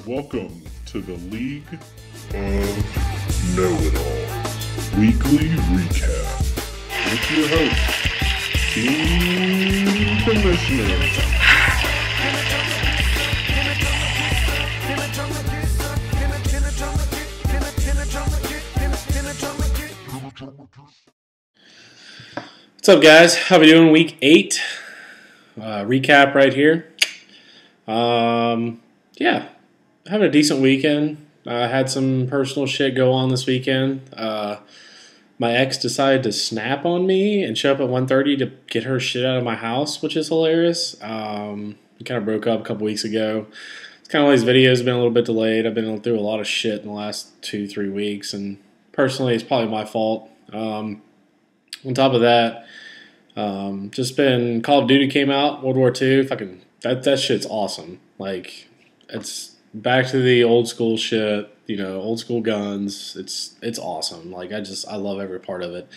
Welcome to the League of Know-It-Alls Weekly Recap with your host, Team Commissioner. What's up, guys? How we doing? Week 8 recap right here. Yeah, having a decent weekend. I had some personal shit go on this weekend. My ex decided to snap on me and show up at 1:30 to get her shit out of my house, which is hilarious. We kind of broke up a couple weeks ago. It's kind of one of these videos have been a little bit delayed. I've been through a lot of shit in the last 2-3 weeks, and personally, it's probably my fault. On top of that, just been Call of Duty came out, World War II. Fucking that shit's awesome. Like, it's back to the old school shit. You know, old school guns. It's awesome. Like, I love every part of it.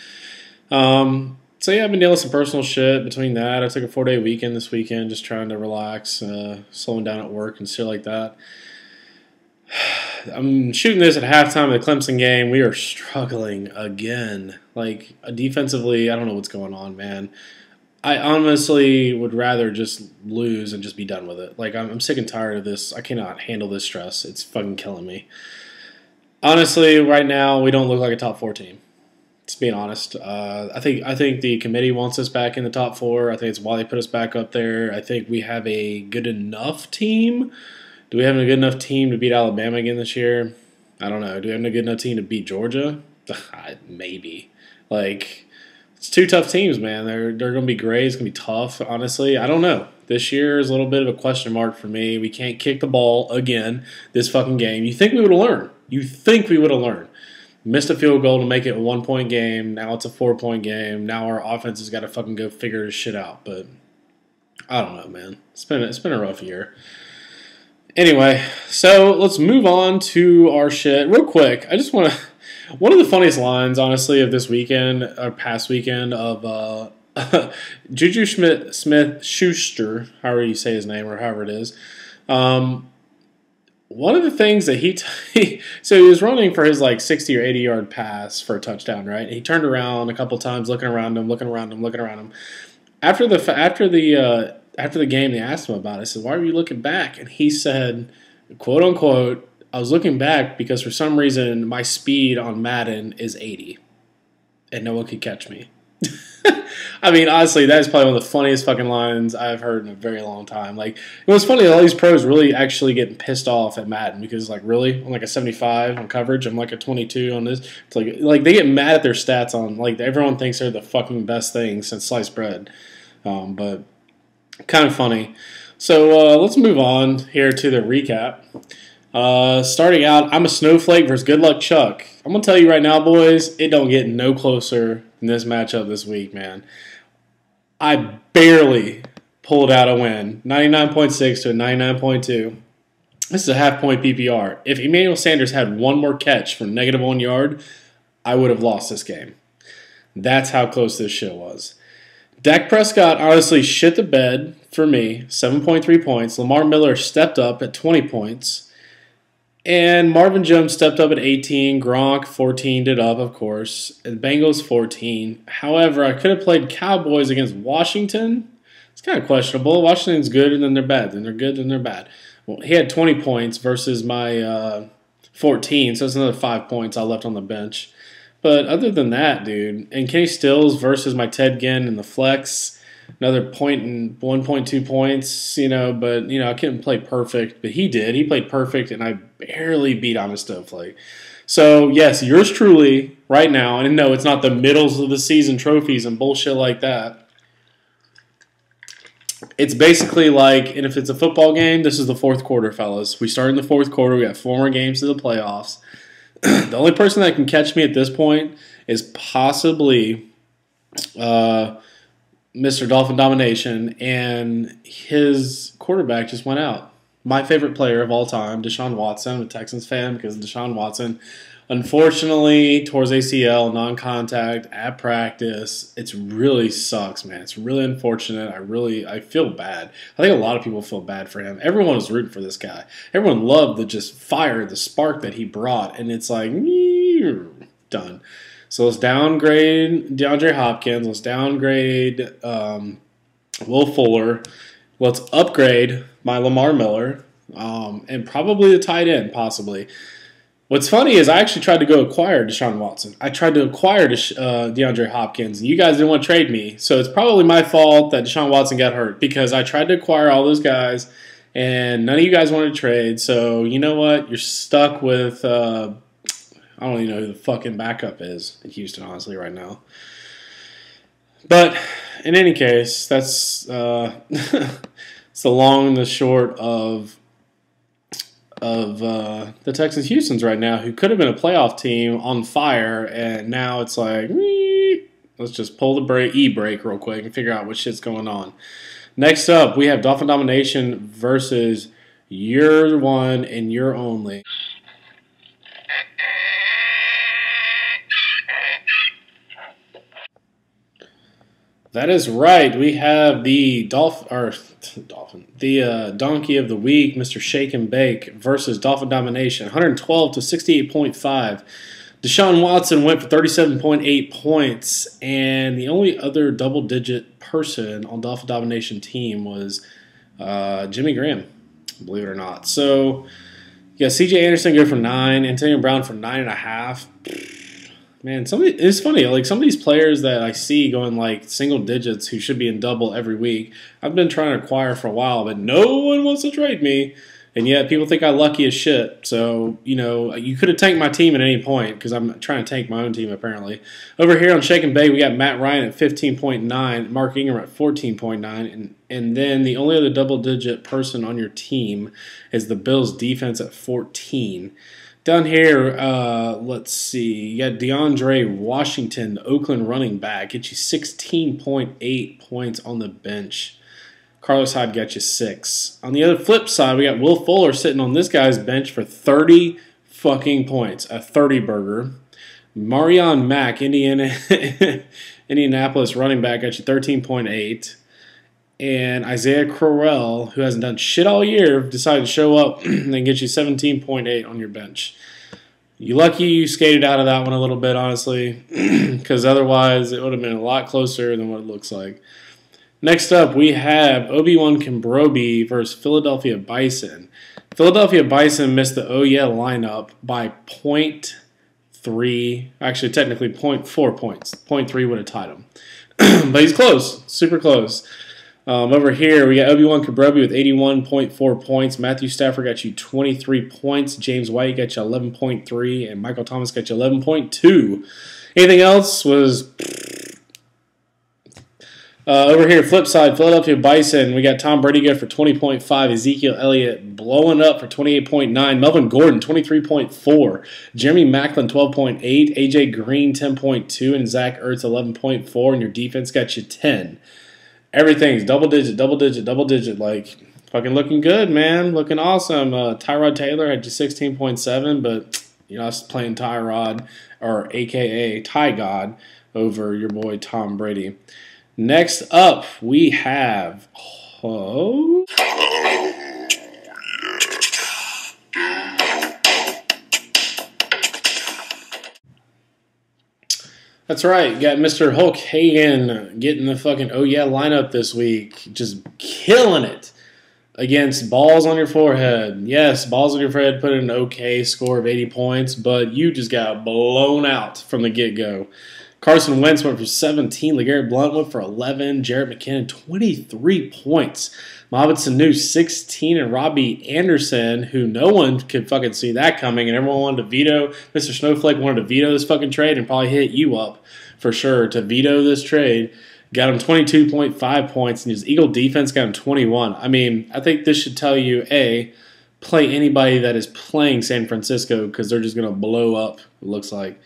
So yeah, I've been dealing with some personal shit between that. I took a 4-day weekend this weekend, just trying to relax, slowing down at work and shit like that. I'm shooting this at halftime of the Clemson game. We are struggling again. Like, defensively, I don't know what's going on, man. I honestly would rather just lose and just be done with it. Like, I'm sick and tired of this. I cannot handle this stress. It's fucking killing me. Honestly, right now, we don't look like a top 4 team. Just being honest. I think the committee wants us back in the top 4. I think it's why they put us back up there. I think we have a good enough team. Do we have a good enough team to beat Alabama again this year? I don't know. Do we have a good enough team to beat Georgia? Maybe. Like, it's 2 tough teams, man. They're going to be great. It's going to be tough, honestly. I don't know. This year is a little bit of a question mark for me. We can't kick the ball again this fucking game. You think we would have learned. You think we would have learned. Missed a field goal to make it a 1-point game. Now it's a 4-point game. Now our offense has got to fucking go figure this shit out. But I don't know, man. It's been a rough year. Anyway, so let's move on to our shit real quick. I just want to. One of the funniest lines, honestly, of this weekend or past weekend of Juju Smith-Schuster, however you say his name or however it is. One of the things that so he was running for his like 60 or 80 yard pass for a touchdown, right? He turned around a couple times, looking around him. After the game, they asked him about it. I said, "Why were you looking back?" And he said, "quote unquote, I was looking back because for some reason my speed on Madden is 80, and no one could catch me." I mean, honestly, that is probably one of the funniest fucking lines I've heard in a very long time. Like, it was funny, all these pros really actually getting pissed off at Madden because, like, really, I'm like a 75 on coverage, I'm like a 22 on this. It's like they get mad at their stats on, like, everyone thinks they're the fucking best thing since sliced bread. But kind of funny. So let's move on here to the recap. Starting out, I'm a snowflake versus Good Luck Chuck. I'm going to tell you right now, boys, it don't get no closer than this matchup this week, man. I barely pulled out a win. 99.6 to a 99.2. This is a half-point PPR. If Emmanuel Sanders had one more catch from -1 yard, I would have lost this game. That's how close this shit was. Dak Prescott honestly shit the bed for me, 7.3 points. Lamar Miller stepped up at 20 points. And Marvin Jones stepped up at 18. Gronk 14'd it up, of course. And Bengals 14. However, I could have played Cowboys against Washington. It's kind of questionable. Washington's good and then they're bad. Then they're good and they're bad. Well, he had 20 points versus my 14, so that's another 5 points I left on the bench. But other than that, dude, and Kenny Stills versus my Ted Ginn in the flex, another point and 1.2 points, but, I couldn't play perfect, but he did. He played perfect, and I barely beat on a snowflake. So, yes, yours truly right now, and no, it's not the middles of the season trophies and bullshit like that. It's basically like, and if it's a football game, this is the fourth quarter, fellas. We start in the fourth quarter. We got 4 more games to the playoffs. The only person that can catch me at this point is possibly Mr. Dolphin Domination, and his quarterback just went out. My favorite player of all time, Deshaun Watson. I'm a Texans fan because Deshaun Watson Unfortunately, towards ACL, non-contact at practice. It really sucks, man. It's really unfortunate. I feel bad. I think a lot of people feel bad for him. Everyone was rooting for this guy. Everyone loved the just fire, the spark that he brought, and it's like done. So let's downgrade DeAndre Hopkins. Let's downgrade Will Fuller. Let's upgrade my Lamar Miller, and probably the tight end, possibly. What's funny is I actually tried to go acquire Deshaun Watson. I tried to acquire DeAndre Hopkins, and you guys didn't want to trade me. So it's probably my fault that Deshaun Watson got hurt because I tried to acquire all those guys, and none of you guys wanted to trade. So you know what? You're stuck with I don't even know who the fucking backup is in Houston, honestly, right now. But in any case, that's it's the long and the short of the Texans Houstons right now, who could have been a playoff team on fire, and now it's like, let's just pull the e-brake real quick and figure out what shit's going on. Next up, we have Dolphin Domination versus Year One and Year Only. That is right. We have the Donkey of the Week, Mr. Shake and Bake, versus Dolphin Domination, 112 to 68.5. Deshaun Watson went for 37.8 points, and the only other double-digit person on Dolphin Domination team was Jimmy Graham, believe it or not. So, yeah, C.J. Anderson go for 9, Antonio Brown for 9.5. Man, it's funny. Like some of these players that I see going like single digits who should be in double every week, I've been trying to acquire for a while, but no one wants to trade me. And yet people think I'm lucky as shit. So, you know, you could have tanked my team at any point because I'm trying to tank my own team apparently. Over here on Shake and Bake, we got Matt Ryan at 15.9, Mark Ingram at 14.9, and then the only other double-digit person on your team is the Bills defense at 14. Down here, let's see. You got DeAndre Washington, the Oakland running back. Get you 16.8 points on the bench. Carlos Hyde got you 6. On the other flip side, we got Will Fuller sitting on this guy's bench for 30 fucking points. A 30-burger. Marion Mack, Indianapolis running back, got you 13.8. And Isaiah Crowell, who hasn't done shit all year, decided to show up and get you 17.8 on your bench. You lucky you skated out of that one a little bit, honestly, because otherwise it would have been a lot closer than what it looks like. Next up, we have Obi-Wan Kembrobi versus Philadelphia Bison. Philadelphia Bison missed the Oh Yeah lineup by 0.3, actually technically 0.4 points. 0.3 would have tied him. But he's close, super close. Over here, we got Obi-Wan Kembrobi with 81.4 points. Matthew Stafford got you 23 points. James White got you 11.3. And Michael Thomas got you 11.2. Anything else was... over here, flip side, Philadelphia Bison, we got Tom Brady good for 20.5. Ezekiel Elliott blowing up for 28.9. Melvin Gordon, 23.4. Jeremy Maclin, 12.8. A.J. Green, 10.2. And Zach Ertz, 11.4. And your defense got you 10. Everything's double digit, like fucking looking good, man. Looking awesome. Tyrod Taylor had just 16.7, but you know, I was playing Tyrod, or AKA Ty God, over your boy Tom Brady. Next up, we have That's right. You got Mr. Hulk Hogan getting the fucking oh yeah lineup this week. Just killing it against Balls on Your Forehead. Yes, Balls on Your Forehead put in an okay score of 80 points, but you just got blown out from the get-go. Carson Wentz went for 17. LeGarrette Blount went for 11. Jarrett McKinnon, 23 points. Mohamed Sanu, 16. And Robbie Anderson, who no one could fucking see that coming, and everyone wanted to veto. Mr. Snowflake wanted to veto this fucking trade and probably hit you up for sure to veto this trade. Got him 22.5 points, and his Eagle defense got him 21. I mean, I think this should tell you, A, play anybody that is playing San Francisco because they're just going to blow up, it looks like.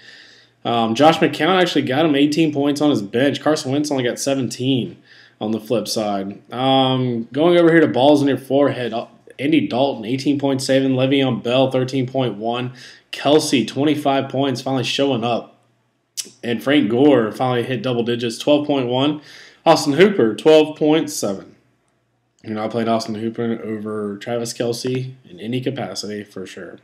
Josh McCown actually got him 18 points on his bench. Carson Wentz only got 17 on the flip side. Going over here to Balls on Your Forehead. Andy Dalton, 18.7. Le'Veon Bell, 13.1. Kelsey, 25 points, finally showing up. And Frank Gore finally hit double digits, 12.1. Austin Hooper, 12.7. You're not playing Austin Hooper over Travis Kelsey in any capacity, for sure.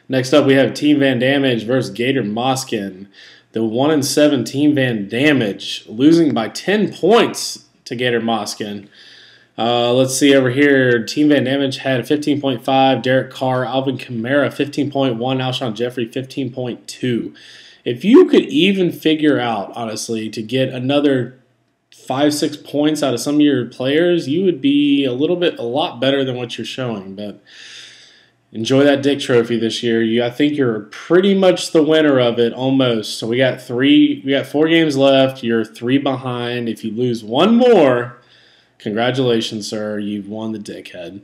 Next up, we have Team Van Damage versus Gator Moskin. The 1-7 Team Van Damage losing by 10 points to Gator Moskin. Let's see over here. Team Van Damage had 15.5. Derek Carr, Alvin Kamara, 15.1. Alshon Jeffrey, 15.2. If you could even figure out, honestly, to get another 5-6 points out of some of your players, you would be a lot better than what you're showing. But enjoy that Dick Trophy this year. I think you're pretty much the winner of it, almost. So we got 4 games left. You're 3 behind. If you lose one more, congratulations, sir. You've won the dickhead.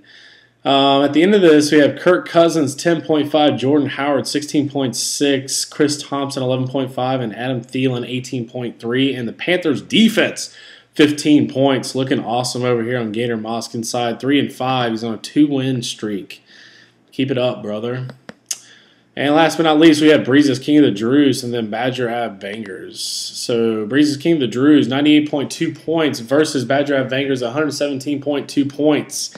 At the end of this, we have Kirk Cousins, 10.5, Jordan Howard, 16.6, Chris Thompson, 11.5, and Adam Thielen, 18.3. And the Panthers' defense, 15 points. Looking awesome over here on Gator Moskin's side. 3-5. He's on a 2-win streak. Keep it up, brother. And last but not least, we have Breeze's King of the Drews and then Badger Ave Bangers. So Breeze's King of the Drews, 98.2 points versus Badger Ave Bangers, 117.2 points.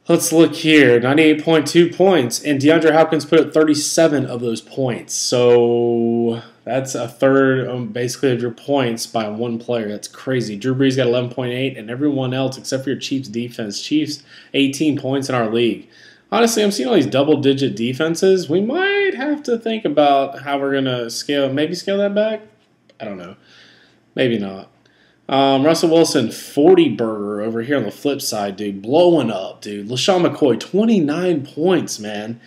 Let's look here. 98.2 points. And DeAndre Hopkins put up 37 of those points. So that's a third, basically, of your points by one player. That's crazy. Drew Brees got 11.8, and everyone else, except for your Chiefs defense. Chiefs, 18 points in our league. Honestly, I'm seeing all these double-digit defenses. We might have to think about how we're going to maybe scale that back. I don't know. Maybe not. Russell Wilson, 40-burger over here on the flip side, dude. Blowing up, dude. LaShawn McCoy, 29 points, man.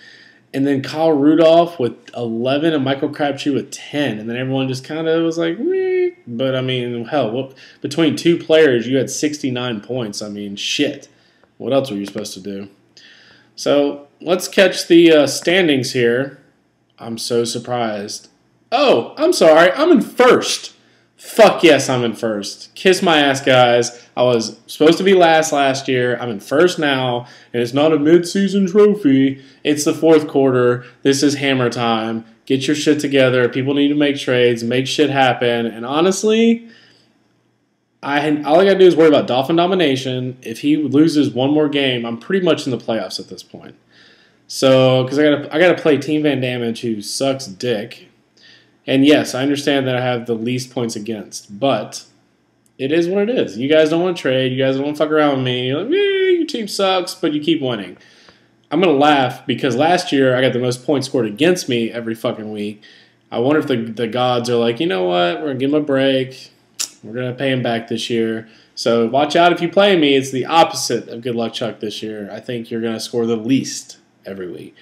And then Kyle Rudolph with 11 and Michael Crabtree with 10. And then everyone just kind of was like, meh. But, I mean, hell, between 2 players, you had 69 points. I mean, shit. What else were you supposed to do? So, let's catch the standings here. I'm so surprised. Oh, I'm sorry. I'm in first. Fuck yes, I'm in first. Kiss my ass, guys. I was supposed to be last year. I'm in first now, and it's not a mid-season trophy. It's the 4th quarter. This is hammer time. Get your shit together. People need to make trades, make shit happen. And honestly, all I gotta do is worry about Dolphin domination. If he loses one more game, I'm pretty much in the playoffs at this point. So, because I gotta play Team Van Damage, who sucks dick. And yes, I understand that I have the least points against, but it is what it is. You guys don't want to trade. You guys don't want to fuck around with me. You're like, your team sucks, but you keep winning. I'm going to laugh because last year I got the most points scored against me every fucking week. I wonder if the gods are like, you know what? We're going to give him a break. We're going to pay him back this year. So watch out if you play me. It's the opposite of Good Luck Chuck this year. I think you're going to score the least every week.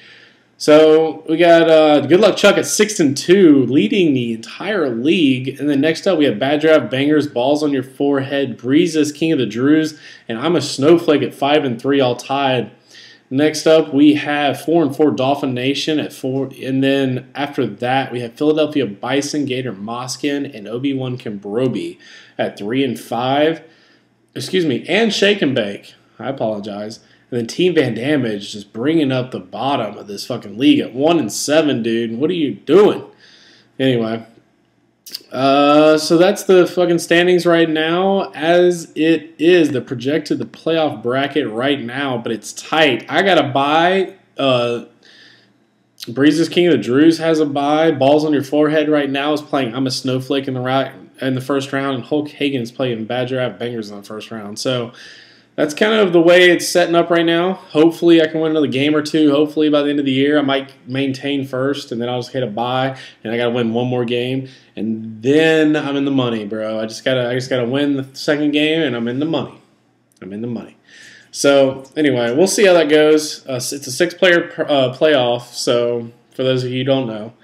So we got Good Luck Chuck at 6-2, leading the entire league. And then next up we have Bad Draft Bangers, Balls on Your Forehead, Breezes, King of the Drews, and I'm a Snowflake at 5-3, all tied. Next up we have 4-4 Dolphin Nation at 4, and then after that we have Philadelphia Bison, Gator Moskin, and Obi-Wan Kimbrobi at 3-5. Excuse me, and Shake and Bake. I apologize. And then Team Van Damage just bringing up the bottom of this fucking league at 1-7, dude. What are you doing? Anyway, so that's the fucking standings right now. As it is, the playoff bracket right now, but it's tight. I got to buy. Breezes King of the Drews has a bye. Balls on Your Forehead right now is playing I'm a Snowflake in the first round, and Hulk Hagen's playing Badger Ave Bangers in the first round. So that's kind of the way it's setting up right now. Hopefully I can win another game or two. Hopefully by the end of the year I might maintain first, and then I'll just hit a bye, and I got to win one more game, and then I'm in the money, bro. I just gotta win the second game, and I'm in the money. I'm in the money. So anyway, we'll see how that goes. It's a 6-player playoff. So for those of you who don't know.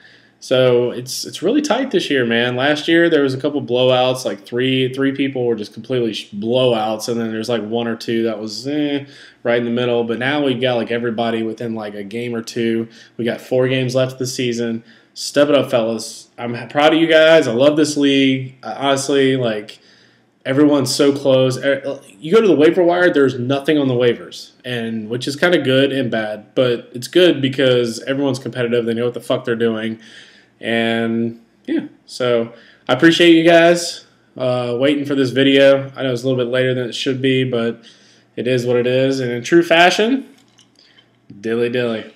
So it's really tight this year, man. Last year there was a couple blowouts, like three people were just completely blowouts, and then there's like 1 or 2 that was right in the middle. But now we got like everybody within like a game or 2. We got 4 games left of the season. Step it up, fellas. I'm proud of you guys. I love this league. Honestly, like everyone's so close. You go to the waiver wire, there's nothing on the waivers, and which is kind of good and bad. But it's good because everyone's competitive. They know what the fuck they're doing. And, yeah, so I appreciate you guys waiting for this video. I know it's a little bit later than it should be, but it is what it is. And in true fashion, dilly dilly.